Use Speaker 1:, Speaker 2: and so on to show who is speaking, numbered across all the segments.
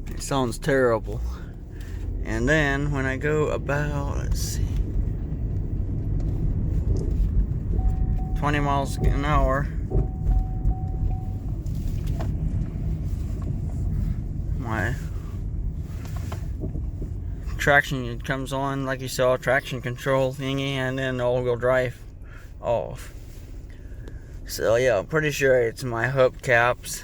Speaker 1: It sounds terrible. And then when I go about, let's see, 20 miles an hour, my traction comes on, like you saw, traction control thingy, and then all-wheel drive off. So yeah, I'm pretty sure it's my hubcaps,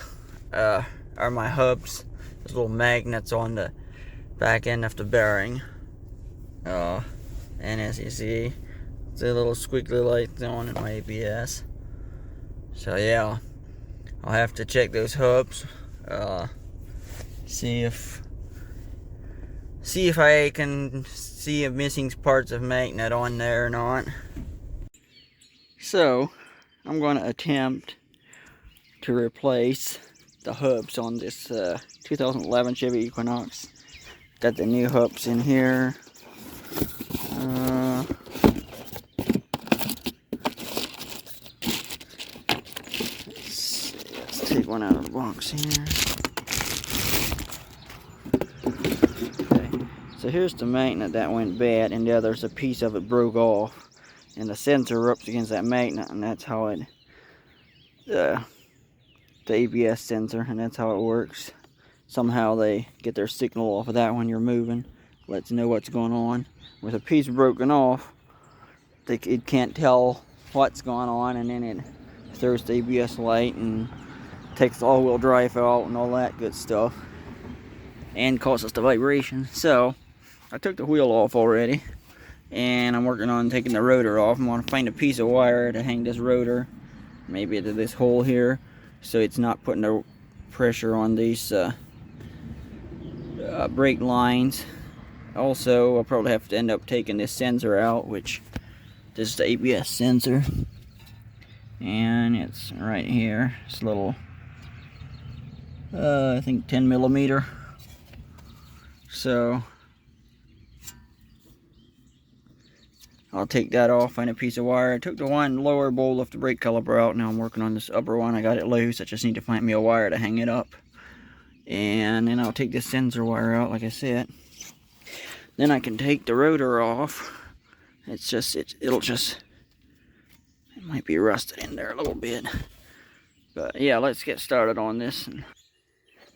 Speaker 1: or my hubs, those little magnets on the back end of the bearing. And as you see, the little squiggly lights on in my ABS. So yeah, I'll have to check those hubs, see if I can see if missing parts of magnet on there or not. So I'm going to attempt to replace the hubs on this 2011 Chevy Equinox. Got the new hubs in here. Let's take one out of the box here. Okay, so here's the magnet that went bad, and the other's a piece of it broke off, and the sensor rubs against that magnet, and that's how it, the ABS sensor, and that's how it works. Somehow they get their signal off of that when you're moving, lets you know what's going on. With a piece broken off, it can't tell what's going on, and then it throws the ABS light and takes the all-wheel drive out and all that good stuff, and causes the vibration. So I took the wheel off already, and I'm working on taking the rotor off. I'm going to find a piece of wire to hang this rotor, maybe into this hole here, so it's not putting the pressure on these brake lines. Also, I'll probably have to end up taking this sensor out, which this is the ABS sensor, and it's right here. It's a little, I think 10 millimeter. So I'll take that off, find a piece of wire. I took the one lower bolt of the brake caliper out. Now I'm working on this upper one. I got it loose. I just need to find me a wire to hang it up. And then I'll take this sensor wire out, like I said. Then I can take the rotor off. It might be rusted in there a little bit. But yeah, let's get started on this.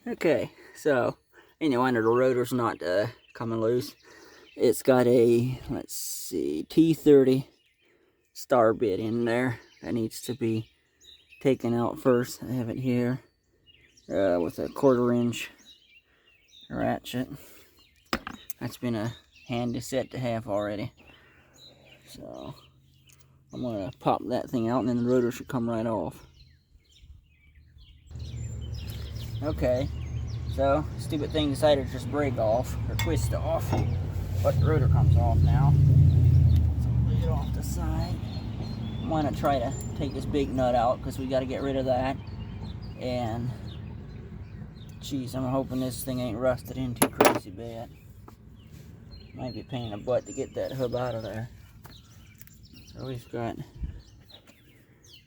Speaker 1: Okay, so anyway, the rotor's not coming loose. It's got a, let's see, T30 star bit in there that needs to be taken out first. I have it here with a 1/4 inch ratchet. That's been a handy set to have already. So I'm going to pop that thing out, and then the rotor should come right off. Okay, so stupid thing decided to just break off, or twist off. But the rotor comes off now. So lay it off the side. I'm going to try to take this big nut out, because we got to get rid of that. And geez, I'm hoping this thing ain't rusted in too crazy bad. Might be a pain in the butt to get that hub out of there. So we've got,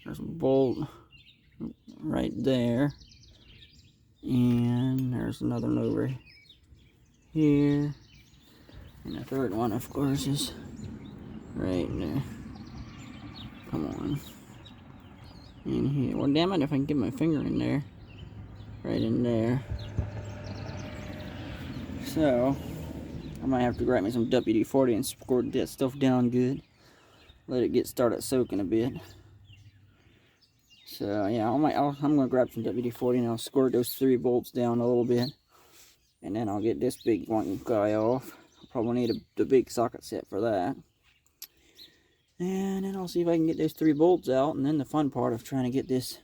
Speaker 1: there's a bolt right there, and there's another one over here, and the third one, of course, is right there. Come on, in here. Well, damn it, if I can get my finger in there, right in there. So I might have to grab me some WD-40 and squirt that stuff down good. Let it get started soaking a bit. So yeah, I'm gonna grab some WD-40 and I'll squirt those 3 bolts down a little bit, and then I'll get this big one guy off. I'll probably need the big socket set for that. And then I'll see if I can get those 3 bolts out, and then the fun part of trying to get this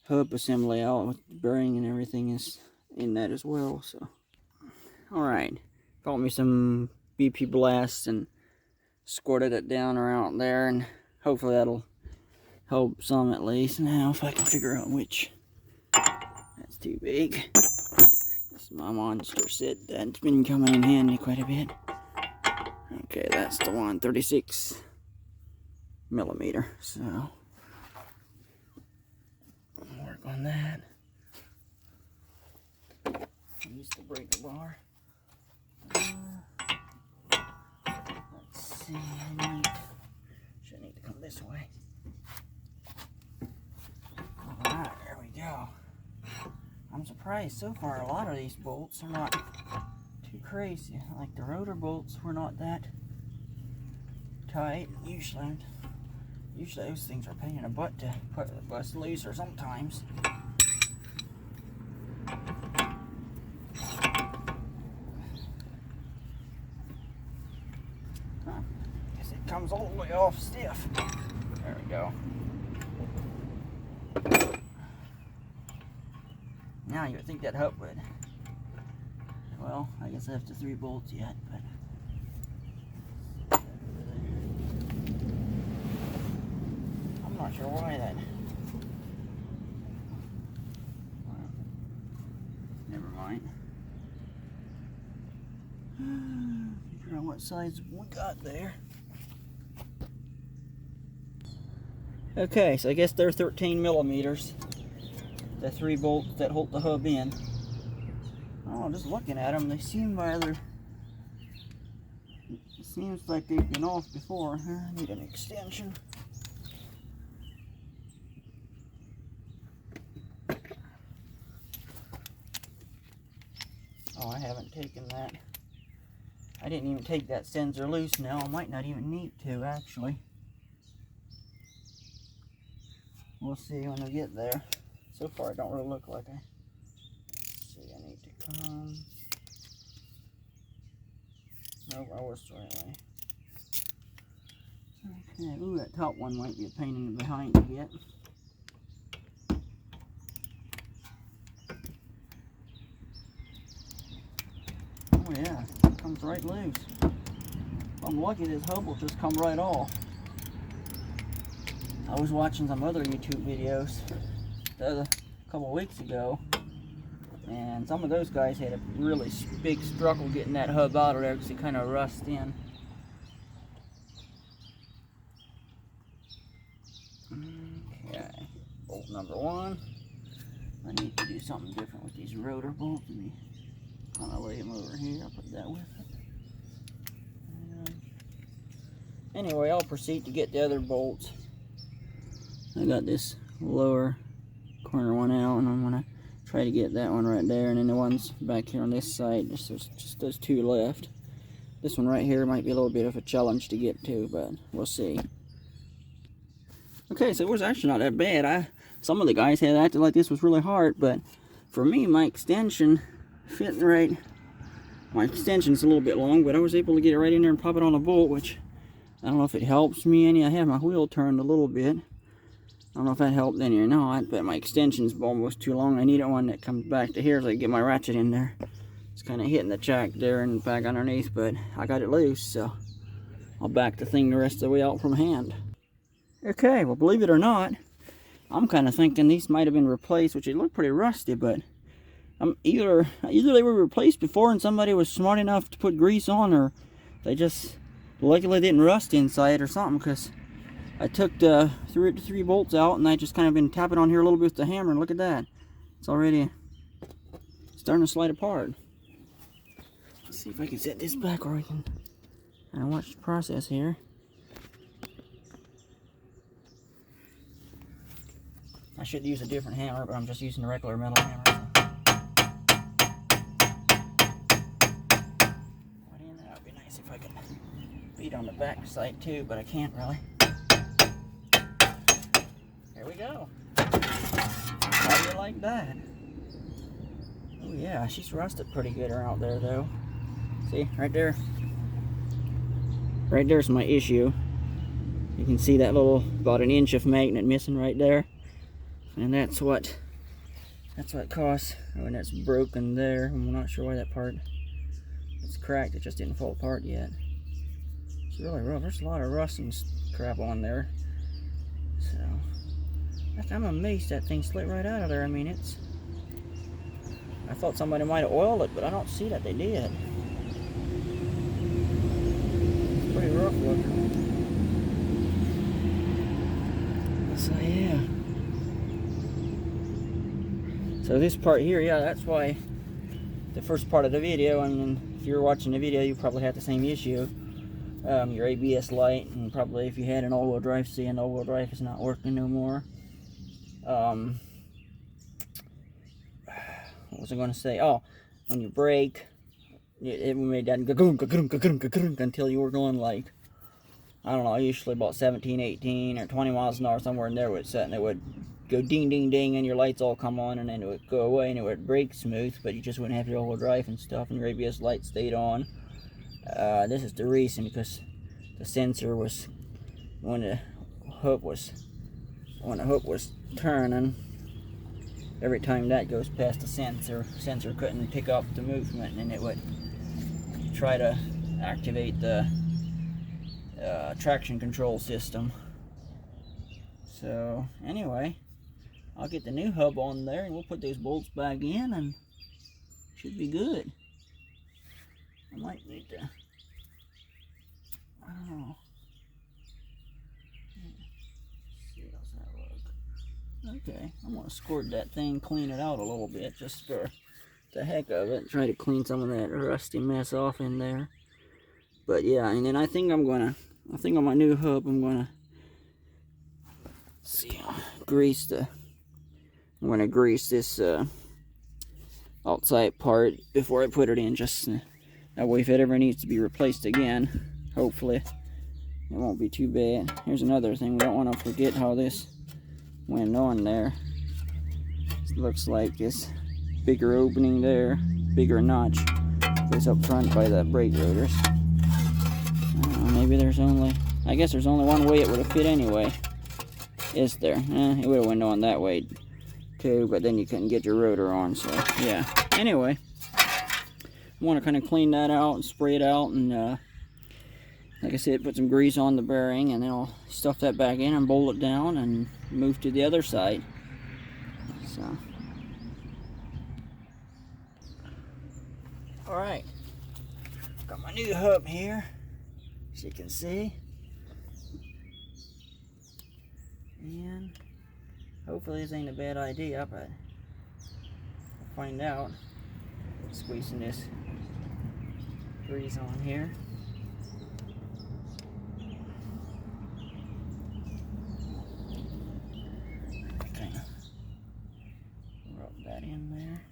Speaker 1: hub assembly out with the bearing and everything is in that as well. So alright, bought me some BP Blast and squirted it down around there, and hopefully that'll help some at least. Now if I can figure out which, that's too big. This is my monster set that's been coming in handy quite a bit. Okay, that's the one, 36 millimeter. So I'll work on that. use the breaker bar. Let's see, should need to come this way. Alright, there we go. I'm surprised so far a lot of these bolts are not too crazy. Like the rotor bolts were not that tight. Usually those things are a pain in the butt to bust loose or sometimes. Guess it comes all the way off stiff. There we go. Now you would think that'd help, but well, I guess I have the 3 bolts yet, but I'm not sure why that. Never mind. Figure out what size we got there. Okay, so I guess they're 13 millimeters. The 3 bolts that hold the hub in. Oh, just looking at them, they seem rather. It seems like they've been off before. I need an extension. Oh, I haven't taken that. I didn't even take that sensor loose now. I might not even need to, actually. We'll see when we get there. So far, it don't really look like I. Let's see, I need to come. Nope, I was the right way. Okay, ooh, that top one might be a pain in the behind to get. Oh yeah, it comes right loose. If I'm lucky, this hub will just come right off. I was watching some other YouTube videos a couple weeks ago, and some of those guys had a really big struggle getting that hub out of there because it kind of rusted in. Okay, bolt number 1. I need to do something different with these rotor bolts. Let me kind of lay them over here. I'll put that with it. Anyway, I'll proceed to get the other bolts. I got this lower corner one out, and I'm gonna try to get that one right there, and then the ones back here on this side, just those 2 left. This one right here might be a little bit of a challenge to get to, but we'll see. Okay, so it was actually not that bad. Some of the guys had acted like this was really hard, but for me, my extension fitting right. My extension's a little bit long, but I was able to get it right in there and pop it on a bolt, which I don't know if it helps me any. I have my wheel turned a little bit. I don't know if that helped any or not, but my extension's almost too long. I need one that comes back to here so I can get my ratchet in there. It's kind of hitting the jack there and back underneath, but I got it loose, so I'll back the thing the rest of the way out from hand. Okay, well, believe it or not, I'm kind of thinking these might have been replaced, which they look pretty rusty, but either they were replaced before and somebody was smart enough to put grease on, or they just luckily didn't rust inside or something, because I took the 3 bolts out, and I just kind of been tapping on here a little bit with the hammer, and look at that. It's already starting to slide apart. Let's see if I can set this back where I can kind of watch the process here. I should use a different hammer, but I'm just using the regular metal hammer. That would be nice if I could beat on the back side too, but I can't really. There we go. How do you like that? Oh yeah, she's rusted pretty good out there though. See, right there. Right there's my issue. You can see that little, about an inch of magnet missing right there. And that's what caused, when that's broken there. I'm not sure why that part is cracked. It just didn't fall apart yet. It's really rough. There's a lot of rust and crap on there. So, I'm amazed that thing slid right out of there. I mean, I thought somebody might have oiled it, but I don't see that they did. It's pretty rough looking. So, yeah. So this part here, yeah, that's why the first part of the video, and then if you're watching the video, you probably have the same issue. Your ABS light, and probably if you had an all-wheel drive, seeing all-wheel drive is not working no more. What was I going to say? Oh, when you brake, it made that until you were going like, I don't know, usually about 17, 18, or 20 miles an hour, somewhere in there would set, and it would go ding, ding, ding, and your lights all come on, and then it would go away, and it would brake smooth, but you just wouldn't have your all-wheel drive and stuff, and your ABS light stayed on. This is the reason, because the sensor was, when the hook was turning, every time that goes past the sensor couldn't pick up the movement, and it would try to activate the traction control system. So anyway, I'll get the new hub on there, and we'll put those bolts back in, and should be good. I might need to, I don't know. See, how's that look? Okay, I'm gonna squirt that thing, clean it out a little bit, just for the heck of it. Try to clean some of that rusty mess off in there. But yeah, and then I think on my new hub, I'm gonna grease this outside part before I put it in, just that way if it ever needs to be replaced again, hopefully it won't be too bad. Here's another thing, we don't want to forget how this went on there. It looks like this bigger opening there, bigger notch goes up front by the brake rotors. Maybe there's only, I guess there's only one way it would have fit anyway. Is there? It would have went on that way too, but then you couldn't get your rotor on, so yeah. Anyway, I want to kind of clean that out and spray it out, and like I said, put some grease on the bearing, and then I'll stuff that back in and bolt it down and move to the other side. So, alright, got my new hub here, as you can see, and hopefully this ain't a bad idea, but we'll find out. Squeezing this grease on here. Okay, rub that in there.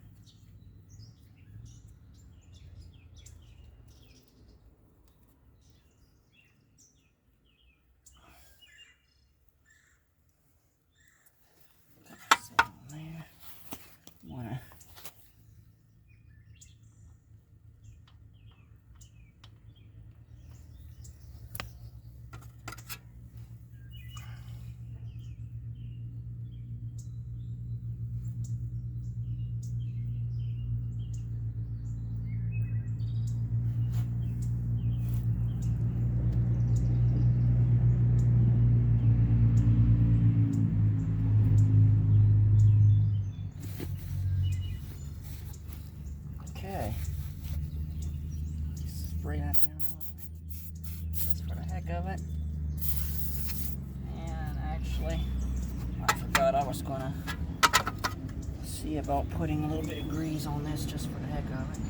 Speaker 1: Okay, spray that down a little bit, just for the heck of it. And actually, I forgot I was gonna see about putting a little bit of grease on this, just for the heck of it.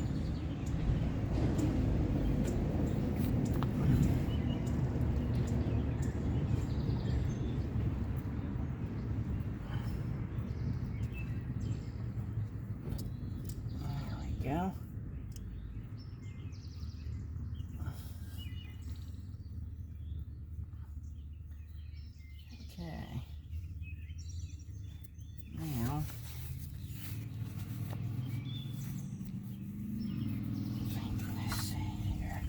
Speaker 1: Go. Okay. Now, let's see here.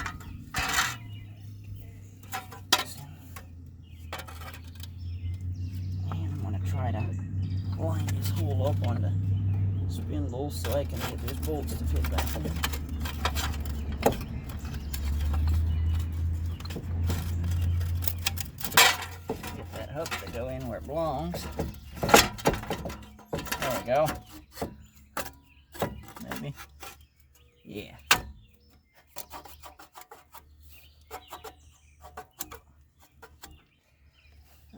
Speaker 1: And I'm gonna try to line this hole up on the spindle so I can get those bolts to fit back in. Get that hook to go in where it belongs. There we go. Maybe. Yeah.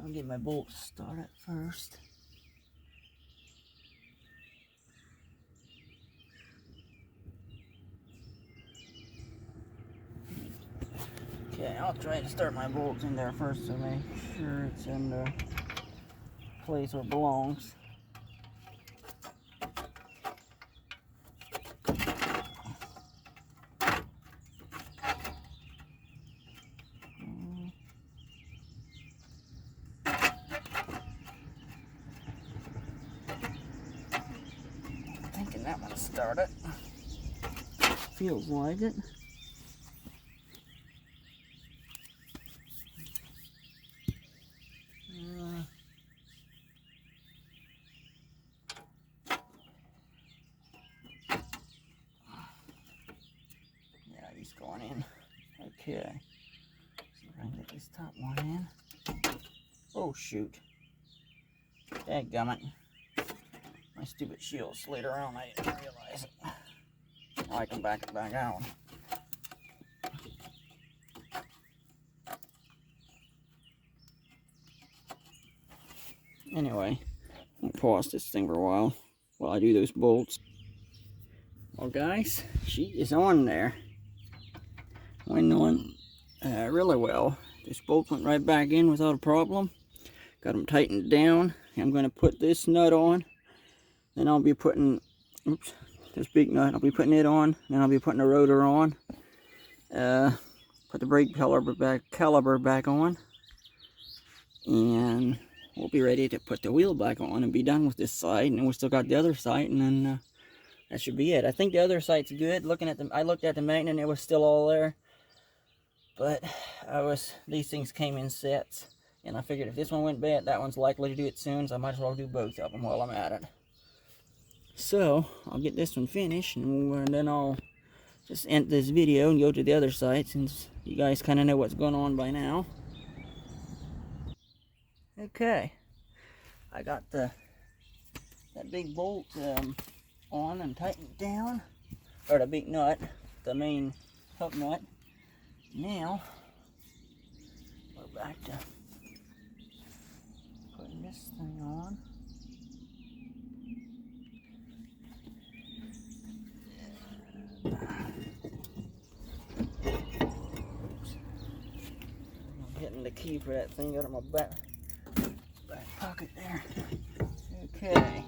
Speaker 1: I'll get my bolts started first. Okay, I'll try to start my bolts in there first to make sure it's in the place where it belongs. Thinking that one started. Feels like it. Yeah, he's going in. Okay. See if I can get this top one in. Oh shoot. Dadgummit. My stupid shield slid around, I didn't realize it. Now I can back it back out. Anyway, I'll pause this thing for a while I do those bolts. Well guys, she is on there. Went on really well. This bolt went right back in without a problem. Got them tightened down. I'm going to put this nut on. Then I'll be putting, oops, this big nut, I'll be putting it on. Then I'll be putting the rotor on. Put the brake caliper back on. And we'll be ready to put the wheel back on and be done with this side. And then we still got the other side, and then that should be it. I think the other side's good. I looked at the magnet and it was still all there. But these things came in sets. And I figured if this one went bad, that one's likely to do it soon. So I might as well do both of them while I'm at it. So I'll get this one finished, and then I'll just end this video and go to the other side, since you guys kind of know what's going on by now. Okay, I got that big bolt on and tightened down, or the big nut, the main hook nut. Now we're back to putting this thing on. I'm getting the key for that thing out of my back pocket there. Okay.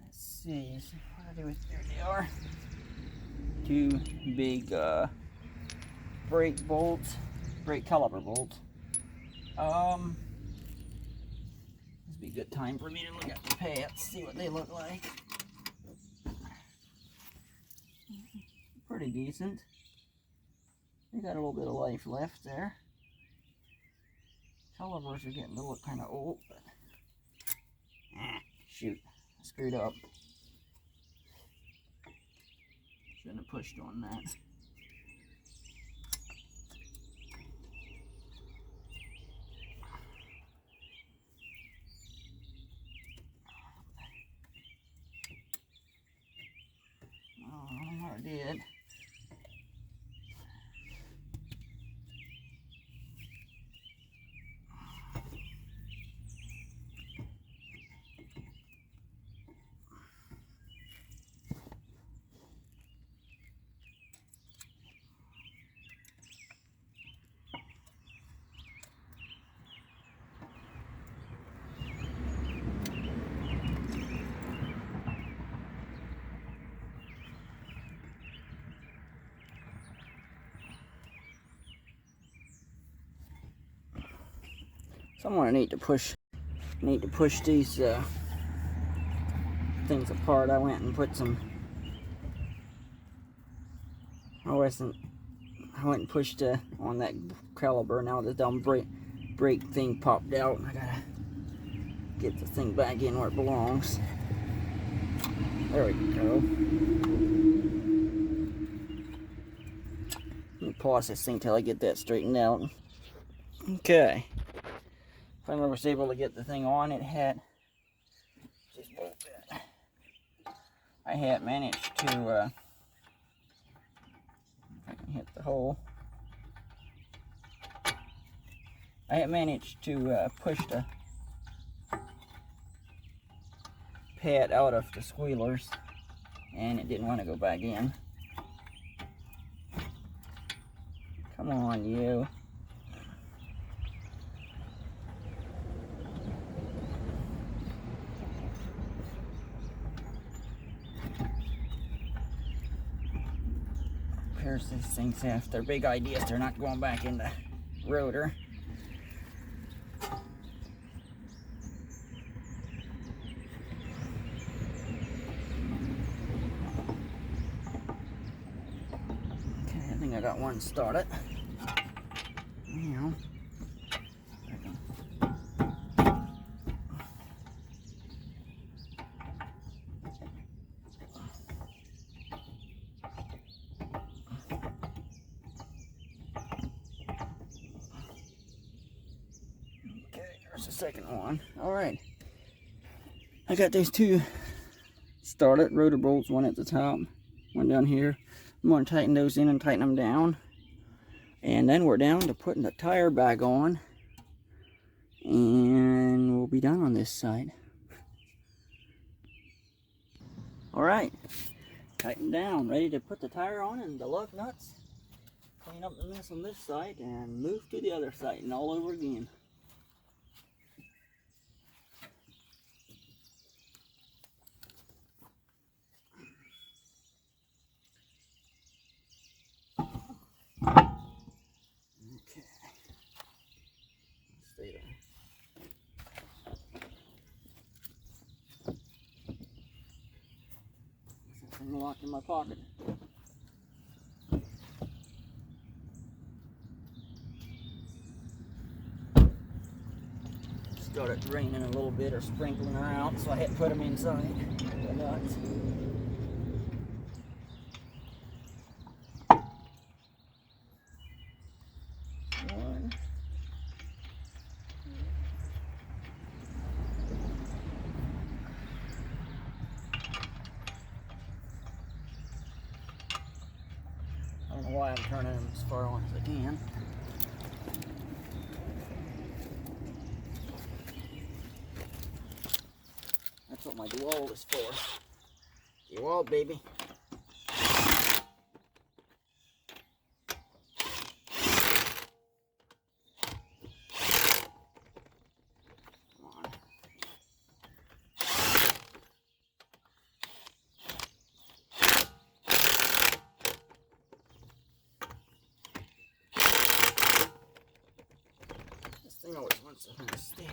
Speaker 1: Let's see. What do I do with, there they are. Two big brake caliper bolts. This would be a good time for me to look at the pads, see what they look like. Pretty decent. They got a little bit of life left there. Calipers are getting to look kind of old, but shoot, I screwed up. Shouldn't have pushed on that. Oh, I don't know what I did. Somewhere I need to push these things apart. I went and put some. I went and pushed on that caliper. Now the dumb brake thing popped out, and I gotta get the thing back in where it belongs. There we go. Let me pause this thing till I get that straightened out. Okay. Finally was able to get the thing on. It had just bolt that. I had managed to if I can hit the hole. I had managed to push the pad out of the squealers, and it didn't want to go back in. Come on, you. Here's these things have their big ideas. They're not going back in the rotor. Okay, I think I got one started. Now, there's the second one. All right, I got these two started, rotor bolts, one at the top, one down here. I'm going to tighten those in and tighten them down, and then we're down to putting the tire back on, and we'll be done on this side. All right, tighten down, ready to put the tire on and the lug nuts, clean up the mess on this side, and move to the other side and all over again. Something locked in my pocket. Started raining a little bit or sprinkling around, so I had to put them inside. The nuts. One. I don't know why I'm turning them as far on as I can. That's what my DeWalt is for. DeWalt, baby. Come on. This thing always wants to kind of stick.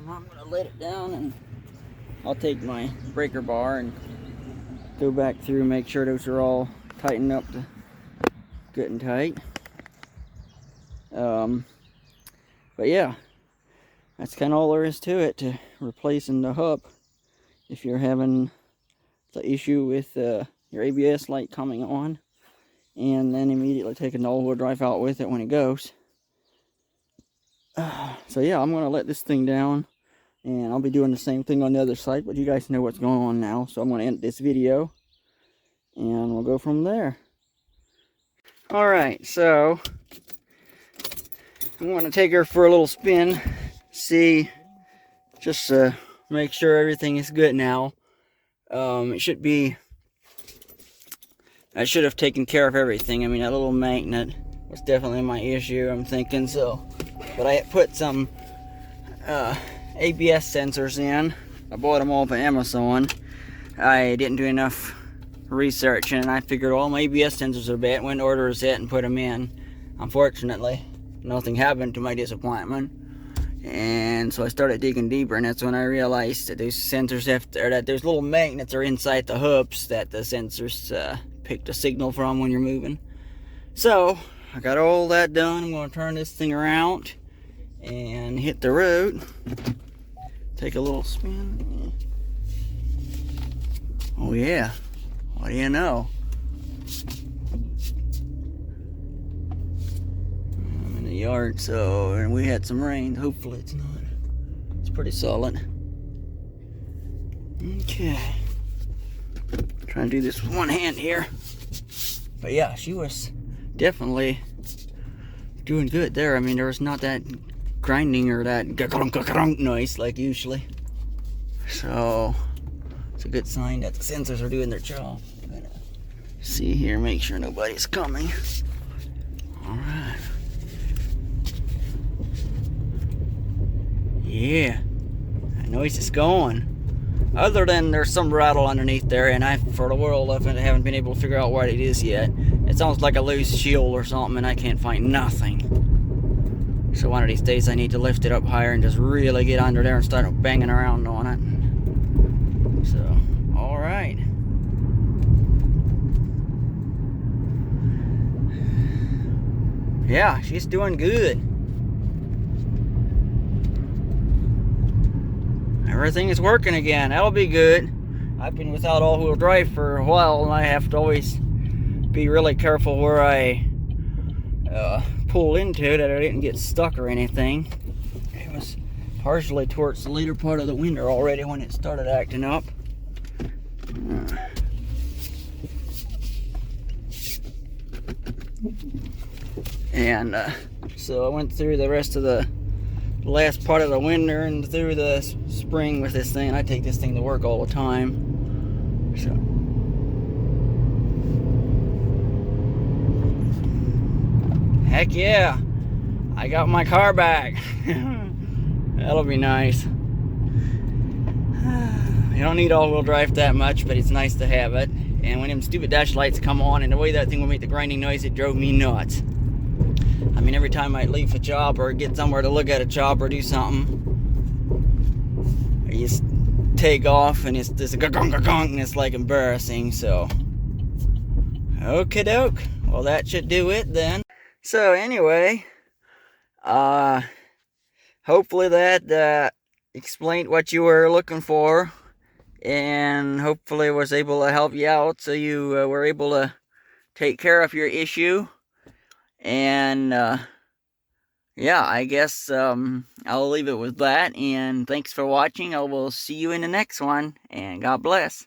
Speaker 1: I'm going to let it down, and I'll take my breaker bar and go back through, make sure those are all tightened up to good and tight. But yeah, that's kind of all there is to it, to replacing the hub. If you're having the issue with your ABS light coming on, and then immediately taking the all-wheel drive out with it when it goes. So yeah, I'm going to let this thing down, and I'll be doing the same thing on the other side, but you guys know what's going on now, so I'm going to end this video, and we'll go from there. Alright, so I'm going to take her for a little spin, see, just make sure everything is good now. It should be, I should have taken care of everything. I mean, that little magnet was definitely my issue, I'm thinking, so. But I put some ABS sensors in. I bought them all from Amazon. I didn't do enough research, and I figured all my ABS sensors are bad. Went to order a set and put them in. Unfortunately, nothing happened to my disappointment. And so I started digging deeper, and that's when I realized that those sensors that those little magnets are inside the hoops that the sensors pick the signal from when you're moving. So I got all that done. I'm going to turn this thing around and hit the road. Take a little spin. Oh yeah, what do you know? I'm in the yard, so, and we had some rain. Hopefully it's pretty solid. Okay. Trying to do this with one hand here. But yeah, she was definitely doing good there. I mean, there was not that grinding or that noise like usually. So it's a good sign that the sensors are doing their job. See here, make sure nobody's coming. All right. Yeah, that noise is going. Other than there's some rattle underneath there, and I, for the world of it, haven't been able to figure out what it is yet. It's almost like a loose shield or something, and I can't find nothing. So one of these days I need to lift it up higher and just really get under there and start banging around on it. So, all right. Yeah, she's doing good. Everything is working again. That'll be good. I've been without all-wheel drive for a while, and I have to always be really careful where I pull into that I didn't get stuck or anything. It was partially towards the later part of the winter already when it started acting up. And so I went through the rest of the last part of the winter and through the spring with this thing. I take this thing to work all the time. So heck yeah, I got my car back. That'll be nice. You don't need all-wheel drive that much, but it's nice to have it. And when them stupid dash lights come on and the way that thing would make the grinding noise, it drove me nuts. I mean, every time I leave a job or get somewhere to look at a job or do something, I just take off and it's this gong and it's like embarrassing. So, okie doke. Well, that should do it then. So anyway, hopefully that explained what you were looking for, and hopefully was able to help you out so you were able to take care of your issue. And yeah, I guess I'll leave it with that, and thanks for watching. I will see you in the next one, and God bless.